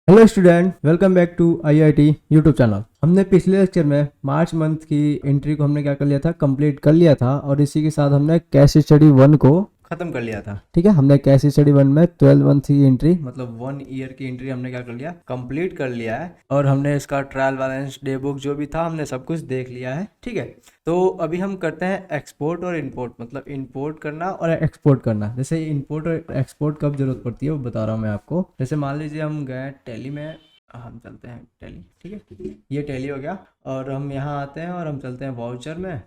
Hello student, welcome back to IIT YouTube channel. हमने पिछले lecture में मार्च मंथ की एंट्री को हमने क्या कर लिया था, कंप्लीट कर लिया था और इसी के साथ हमने कैश स्टडी 1 को खत्म कर लिया था। ठीक है, हमने कैश स्टडी 1 में 12 मंथ की एंट्री मतलब 1 ईयर की एंट्री हमने क्या कर लिया, कंप्लीट कर लिया है और हमने इसका ट्रायल बैलेंस डे बुक जो भी था हमने सब कुछ देख लिया है। ठीक है, तो अभी हम करते हैं एक्सपोर्ट और इंपोर्ट, मतलब इंपोर्ट करना और एक्सपोर्ट करना। जैसे इंपोर्ट और एक्सपोर्ट कब जरूरत पड़ती है वो बता रहा हूँ मैं आपको। जैसे मान लीजिए हम गए टैली में, हम चलते हैं टैली। ठीक है, ये टैली हो गया और हम यहाँ आते हैं और हम चलते हैं वाउचर में।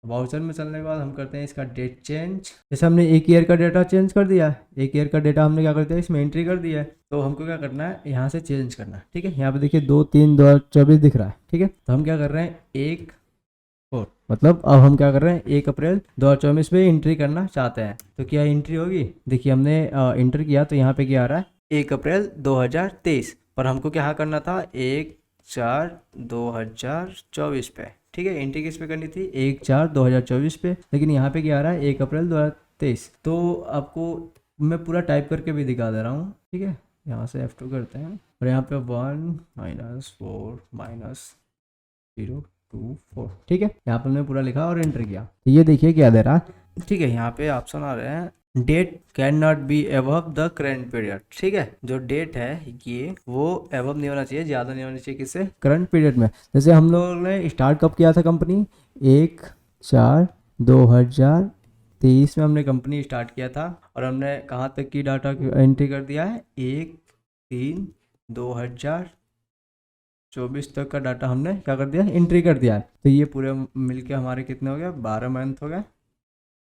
वाउचर में चलने के बाद हम करते हैं इसका डेट चेंज। जैसे हमने एक ईयर का डेटा चेंज कर दिया, एक ईयर का डेटा हमने क्या कर दिया, इसमें एंट्री कर दिया है। तो हमको क्या करना है, यहाँ से चेंज करना है। ठीक है, यहाँ पे देखिए 2/3/2024 दिख रहा है। ठीक है, तो हम क्या कर रहे हैं, 1/4 मतलब अब हम क्या कर रहे हैं, 1 अप्रैल 2024 पे एंट्री करना चाहते हैं। तो क्या एंट्री होगी, देखिए हमने एंटर किया तो यहाँ पे क्या आ रहा है, 1 अप्रैल 2023, पर हमको क्या करना था, 1/4/2024 पे। ठीक है, एंट्री किस पे करनी थी, 1/4/2024 पे, लेकिन यहाँ पे क्या आ रहा है, 1 अप्रैल 2023। तो आपको मैं पूरा टाइप करके भी दिखा दे रहा हूँ। ठीक है, यहाँ से F2 करते हैं और यहाँ पे 1-4-0-2-4। ठीक है, यहाँ पर मैं पूरा लिखा और एंटर किया तो ये देखिए क्या दे रहा है। ठीक है, यहाँ पे ऑप्शन आ रहे हैं, date can not be above the current period. ठीक है, जो डेट है ये वो एबव नहीं होना चाहिए, ज़्यादा नहीं होना चाहिए किससे, करंट पीरियड में। जैसे हम लोगों ने स्टार्ट कब किया था कंपनी, 1/4/2023 में हमने कंपनी स्टार्ट किया था और हमने कहाँ तक की डाटा एंट्री कर दिया है, 1/3/2024 तक का डाटा हमने क्या कर दिया, एंट्री कर दिया है। तो ये पूरे मिलके हमारे कितने हो गए, 12 मंथ हो गए,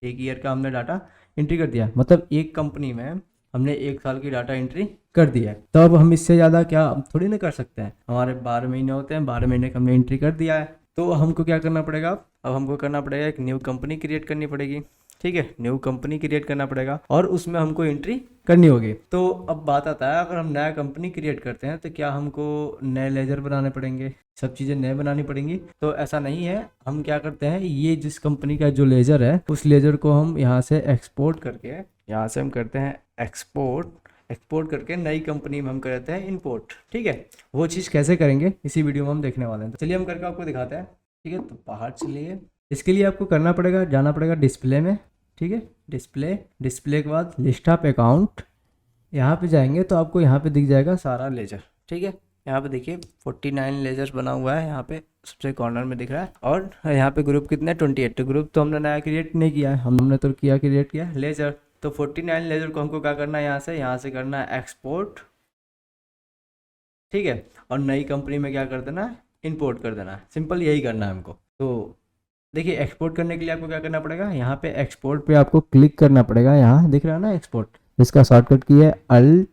एक ईयर का हमने डाटा एंट्री कर दिया। मतलब एक कंपनी में हमने 1 साल की डाटा एंट्री कर दिया है। तो अब हम इससे ज़्यादा क्या अब थोड़ी ना कर सकते हैं, हमारे 12 महीने होते हैं, 12 महीने का हमने एंट्री कर दिया है। तो हमको क्या करना पड़ेगा, अब हमको करना पड़ेगा, एक न्यू कंपनी क्रिएट करनी पड़ेगी। ठीक है, न्यू कंपनी क्रिएट करना पड़ेगा और उसमें हमको एंट्री करनी होगी। तो अब बात आता है, अगर हम नया कंपनी क्रिएट करते हैं तो क्या हमको नए लेजर बनाने पड़ेंगे, सब चीज़ें नए बनानी पड़ेंगी। तो ऐसा नहीं है, हम क्या करते हैं, ये जिस कंपनी का जो लेजर है उस लेजर को हम यहाँ से एक्सपोर्ट करके, यहाँ से हम करते हैं एक्सपोर्ट करके नई कंपनी में हम करते हैं इंपोर्ट। ठीक है, वो चीज़ कैसे करेंगे इसी वीडियो में हम देखने वाले हैं। तो चलिए हम करके आपको दिखाते हैं। ठीक है, तो बाहर चलिए, इसके लिए आपको करना पड़ेगा, जाना पड़ेगा डिस्प्ले में। ठीक है, डिस्प्ले के बाद लिस्ट ऑफ अकाउंट, यहाँ पे जाएंगे तो आपको यहाँ पे दिख जाएगा सारा लेजर। ठीक है, यहाँ पे देखिए 49 लेजर्स बना हुआ है, यहाँ पे सबसे कॉर्नर में दिख रहा है। और यहाँ पे ग्रुप कितने, 28। तो ग्रुप तो हमने नया क्रिएट नहीं किया है, हमने तो क्रिएट किया लेजर। तो 49 लेजर को हमको क्या करना है, यहाँ से करना है एक्सपोर्ट। ठीक है, और नई कंपनी में क्या कर देना है, इंपोर्ट कर देना है। सिंपल यही करना है हमको। तो देखिए एक्सपोर्ट करने के लिए आपको क्या करना पड़ेगा, यहाँ पे एक्सपोर्ट पे आपको क्लिक करना पड़ेगा, यहाँ दिख रहा है ना एक्सपोर्ट, इसका शॉर्टकट की है Alt+E।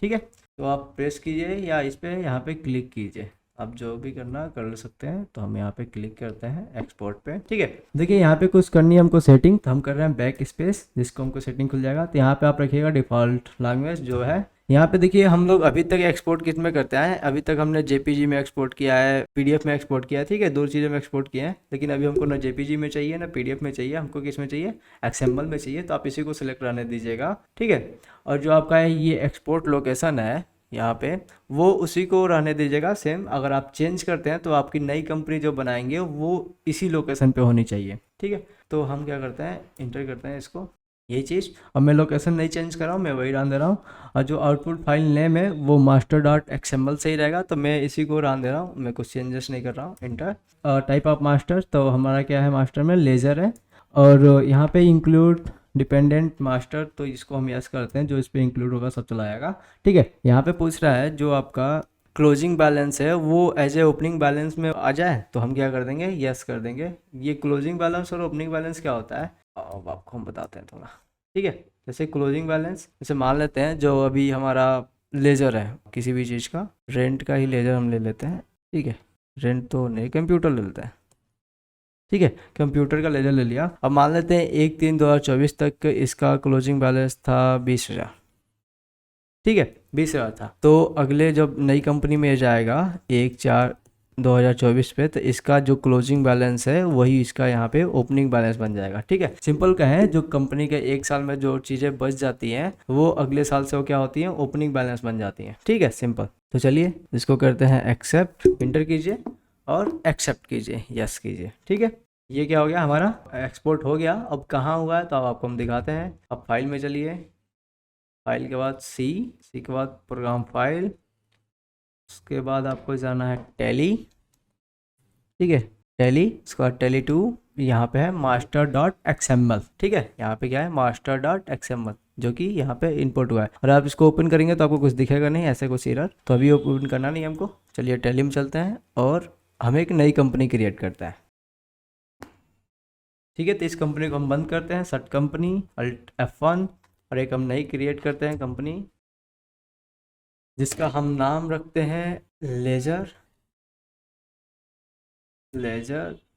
ठीक है, तो आप प्रेस कीजिए या इस पे यहाँ पे क्लिक कीजिए, आप जो भी करना कर सकते हैं। तो हम यहाँ पे क्लिक करते हैं एक्सपोर्ट पे। ठीक है, देखिए यहाँ पे कुछ करनी है हमको सेटिंग, तो हम कर रहे हैं बैक स्पेस, जिसको हमको सेटिंग खुल जाएगा। तो यहाँ पे आप रखिएगा डिफ़ॉल्ट लैंग्वेज जो है। यहाँ पे देखिए हम लोग अभी तक एक्सपोर्ट किस में करते हैं, अभी तक हमने जेपीजी में एक्सपोर्ट किया है, पीडीएफ में एक्सपोर्ट किया है। ठीक है, दो चीज़ों में एक्सपोर्ट किए हैं, लेकिन अभी हमको ना जेपीजी में चाहिए ना पीडीएफ में चाहिए, हमको किस में चाहिए, एक्सएमएल में चाहिए। तो आप इसी को सिलेक्ट रहने दीजिएगा। ठीक है, और जो आपका है ये एक्सपोर्ट लोकेशन है यहाँ पे, वो उसी को रहने दीजिएगा सेम। अगर आप चेंज करते हैं तो आपकी नई कंपनी जो बनाएंगे वो इसी लोकेशन पे होनी चाहिए। ठीक है, तो हम क्या करते हैं, इंटर करते हैं इसको, यही चीज़। अब मैं लोकेशन नहीं चेंज कर रहा हूँ, मैं वही डाल दे रहा हूँ। और जो आउटपुट फाइल नेम है वो master.xml से ही रहेगा, तो मैं इसी को डाल दे रहा हूँ, मैं कुछ चेंजेस नहीं कर रहा हूँ। इंटर, टाइप ऑफ मास्टर, तो हमारा क्या है, मास्टर में लेज़र है। और यहाँ पे इंक्लूड डिपेंडेंट मास्टर, तो इसको हम यस करते हैं, जो इस पर इंक्लूड होगा सब चलाएगा। ठीक है, यहाँ पे पूछ रहा है जो आपका क्लोजिंग बैलेंस है वो एज ए ओपनिंग बैलेंस में आ जाए, तो हम क्या कर देंगे, यस कर देंगे। ये क्लोजिंग बैलेंस और ओपनिंग बैलेंस क्या होता है, अब आपको हम बताते हैं थोड़ा। ठीक है, जैसे क्लोजिंग बैलेंस, जैसे मान लेते हैं जो अभी हमारा लेजर है किसी भी चीज़ का, रेंट का ही लेजर हम ले लेते हैं। ठीक है, रेंट तो नहीं, कंप्यूटर ले लेते हैं। ठीक है, कंप्यूटर का लेजर ले लिया। अब मान लेते हैं 1/3/2024 तक इसका क्लोजिंग बैलेंस था 20,000। ठीक है, 20,000 था। तो अगले जब नई कंपनी में जाएगा, 1/4 2024 पे, तो इसका जो क्लोजिंग बैलेंस है वही इसका यहाँ पे ओपनिंग बैलेंस बन जाएगा। ठीक है, सिंपल कहें जो कंपनी के एक साल में जो चीज़ें बच जाती हैं वो अगले साल से वो क्या होती हैं, ओपनिंग बैलेंस बन जाती हैं। ठीक है, सिंपल। तो चलिए इसको करते हैं एक्सेप्ट, इंटर कीजिए और एक्सेप्ट कीजिए, यस कीजिए। ठीक है, ये क्या हो गया, हमारा एक्सपोर्ट हो गया। अब कहाँ हुआ है तो अब आपको हम दिखाते हैं। अब फाइल में चलिए, फाइल के बाद सी के बाद प्रोग्राम फाइल, उसके बाद आपको जाना है टैली। ठीक है, टैली, उसके बाद टैली 2, यहाँ पे है मास्टर डॉट एक्सएमएल। ठीक है, यहाँ पे क्या है, मास्टर डॉट एक्सएमएल, जो कि यहाँ पे इंपोर्ट हुआ है। और आप इसको ओपन करेंगे तो आपको कुछ दिखेगा नहीं, ऐसे कुछ एरर, तो अभी ओपन करना नहीं हमको। चलिए टैली में चलते हैं और हम एक नई कंपनी क्रिएट करते हैं। ठीक है, तो इस कंपनी को हम बंद करते हैं, सेट कंपनी, अल्ट F1, और एक हम नई क्रिएट करते हैं कंपनी, जिसका हम नाम रखते हैं लेजर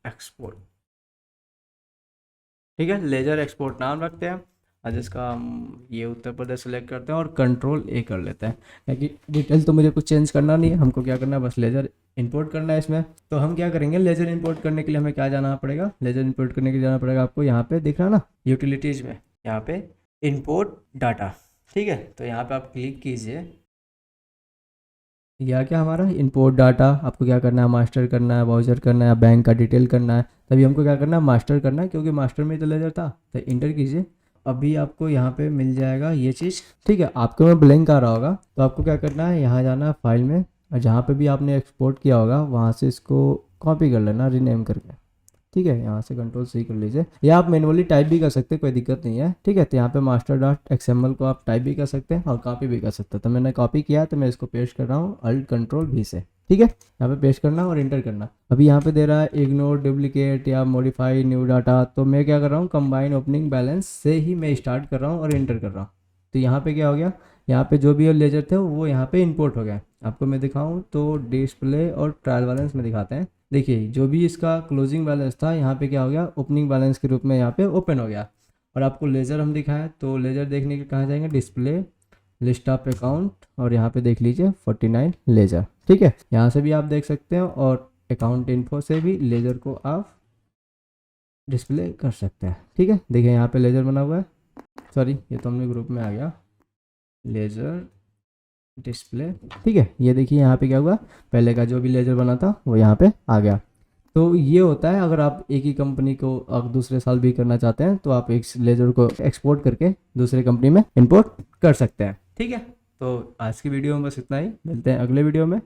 एक्सपोर्ट। ठीक है, लेजर एक्सपोर्ट नाम रखते हैं, और जिसका हम ये उत्तर प्रदेश सेलेक्ट करते हैं और कंट्रोल A कर लेते हैं, क्योंकि डिटेल तो मुझे कुछ चेंज करना नहीं है, हमको क्या करना है, बस लेजर इंपोर्ट करना है इसमें। तो हम क्या करेंगे, लेजर इंपोर्ट करने के लिए हमें क्या जाना पड़ेगा, लेजर इंपोर्ट करने के लिए जाना पड़ेगा आपको यहाँ पे, दिख रहा ना यूटिलिटीज़ में, यहाँ पे इंपोर्ट डाटा। ठीक है, तो यहाँ पे आप क्लिक कीजिए, यह क्या हमारा इंपोर्ट डाटा। आपको क्या करना है, मास्टर करना है, वाउचर करना है, बैंक का डिटेल करना है, तभी हमको क्या करना है, मास्टर करना है, क्योंकि मास्टर में तो लेजर था। तो इंटर कीजिए, अभी आपको यहाँ पे मिल जाएगा ये चीज़। ठीक है, आपको में ब्लैंक आ रहा होगा, तो आपको क्या करना है, यहाँ जाना है फाइल में, और जहाँ पे भी आपने एक्सपोर्ट किया होगा वहाँ से इसको कॉपी कर लेना, रीनेम करके। ठीक है, यहाँ से कंट्रोल C कर लीजिए, या आप मैनुअली टाइप भी कर सकते हैं, कोई दिक्कत नहीं है। ठीक है, तो यहाँ पे मास्टर डॉट एक्सएमएल को आप टाइप भी कर सकते हैं और कॉपी भी कर सकते हैं। तो मैंने कॉपी किया, तो मैं इसको पेस्ट कर रहा हूँ अल्ट कंट्रोल V से। ठीक है, यहाँ पे पेस्ट करना और इंटर करना। अभी यहाँ पे दे रहा है इग्नोर डुप्लीकेट या मॉडिफाई न्यू डाटा, तो मैं क्या कर रहा हूँ, कंबाइन ओपनिंग बैलेंस से ही मैं स्टार्ट कर रहा हूँ और इंटर कर रहा हूँ। तो यहाँ पे क्या हो गया, यहाँ पे जो भी लेजर थे वो यहाँ पे इंपोर्ट हो गया। आपको मैं दिखाऊँ तो डिस्प्ले और ट्रायल बैलेंस में दिखाते हैं। देखिए, जो भी इसका क्लोजिंग बैलेंस था यहाँ पे क्या हो गया, ओपनिंग बैलेंस के रूप में यहाँ पे ओपन हो गया। और आपको लेजर हम दिखाएं तो लेजर देखने के कहाँ जाएंगे, डिस्प्ले, लिस्ट ऑफ अकाउंट, और यहाँ पे देख लीजिए 49 लेजर। ठीक है, यहाँ से भी आप देख सकते हैं, और अकाउंट इन्फो से भी लेजर को आप डिस्प्ले कर सकते हैं। ठीक है, देखिए यहाँ पे लेजर बना हुआ है, सॉरी ये तो हमने ग्रुप में आ गया, लेजर डिस्प्ले। ठीक है, ये देखिए यहाँ पे क्या हुआ, पहले का जो भी लेजर बना था वो यहाँ पे आ गया। तो ये होता है, अगर आप एक ही कंपनी को अब दूसरे साल भी करना चाहते हैं तो आप एक लेजर को एक्सपोर्ट करके दूसरे कंपनी में इंपोर्ट कर सकते हैं। ठीक है, तो आज की वीडियो में बस इतना ही, मिलते हैं अगले वीडियो में।